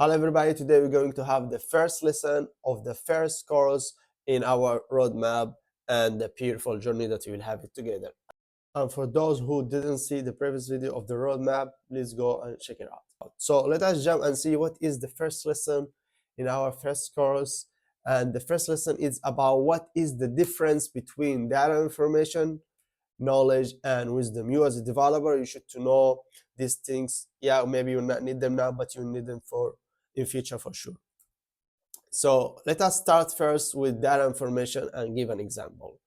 Hello everybody, today we're going to have the first lesson of the first course in our roadmap and the beautiful journey that we will have it together. And for those who didn't see the previous video of the roadmap, please go and check it out. So let us jump and see what is the first lesson in our first course. And the first lesson is about what is the difference between data information, knowledge, and wisdom. You as a developer, you should to know these things. Yeah, maybe you not need them now, but you need them for in future for sure. So let us start first with data information and give an example.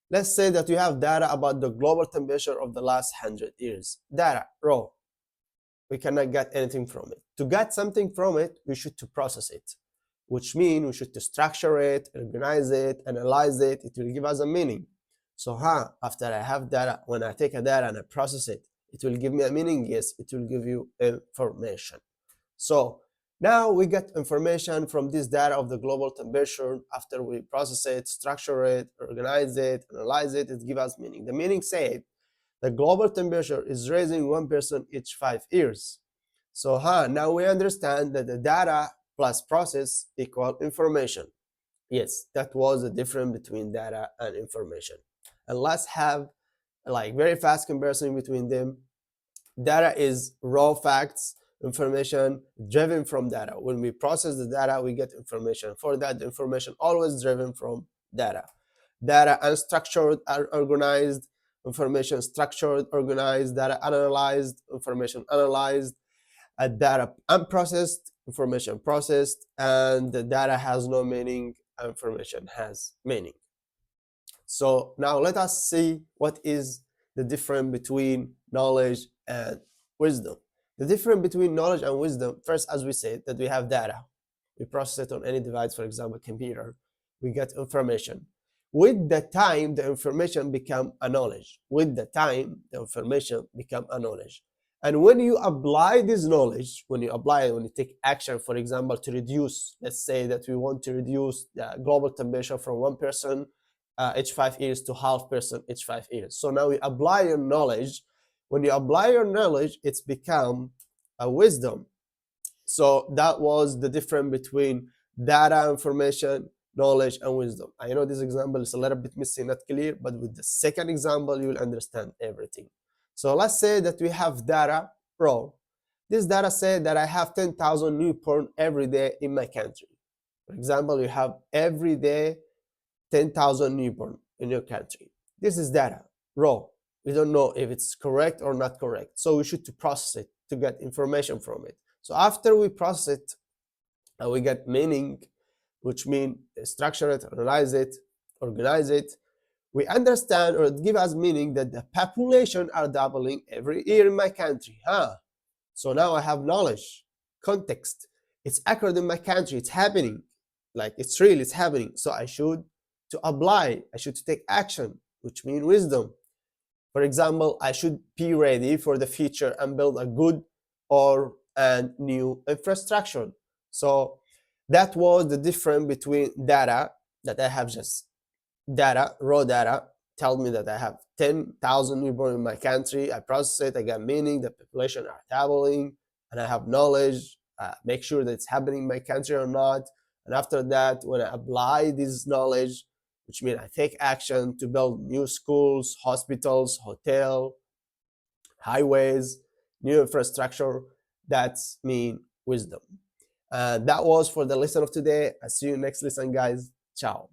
Let's say that you have data about the global temperature of the last 100 years. Data, raw. We cannot get anything from it. To get something from it, we should to process it, which means we should to structure it, organize it, analyze it. It will give us a meaning. So after I have data, when I take a data and I process it, it will give me a meaning. Yes, it will give you information. So now we get information from this data of the global temperature. After we process it, structure it, organize it, analyze it, it gives us meaning. The meaning said the global temperature is rising 1% each 5 years. So now we understand that the data plus process equal information. Yes, that was the difference between data and information. And let's have like very fast comparison between them. Data is raw facts, information driven from data. When we process the data, we get information. For that, the information always driven from data. Data unstructured, organized, information structured, organized, data analyzed, information analyzed, data unprocessed, information processed, and the data has no meaning, information has meaning. So now let us see what is the difference between knowledge and wisdom. The difference between knowledge and wisdom, first, as we said, that we have data. We process it on any device, for example, computer. We get information. With the time, the information become a knowledge. With the time, the information become a knowledge. And when you apply this knowledge, when you take action, for example, to reduce, let's say that we want to reduce the global temperature from 1% each 5 years to 0.5% each 5 years. So now we apply your knowledge. When you apply your knowledge, it's become a wisdom. So that was the difference between data, information, knowledge, and wisdom. I know this example is a little bit missing, not clear, but with the second example, you will understand everything. So let's say that we have data raw. This data said that I have 10,000 newborn every day in my country. For example, you have every day 10,000 newborn in your country. This is data, raw. We don't know if it's correct or not correct. So we should to process it to get information from it. So after we process it, we get meaning, which means structure it, analyze it, organize it. We understand, or it gives us meaning, that the population are doubling every year in my country. So now I have knowledge, context. It's occurred in my country. It's happening. Like it's real, it's happening. So I should to apply, I should take action, which means wisdom. For example, I should be ready for the future and build a good and new infrastructure. So that was the difference between data that I have just data, raw data, tell me that I have 10,000 newborn in my country. I process it, I get meaning, the population are doubling, and I have knowledge, make sure that it's happening in my country or not. And after that, when I apply this knowledge, which means I take action to build new schools, hospitals, hotel, highways, new infrastructure, that's mean wisdom. That was for the lesson of today. I'll see you next lesson, guys. Ciao.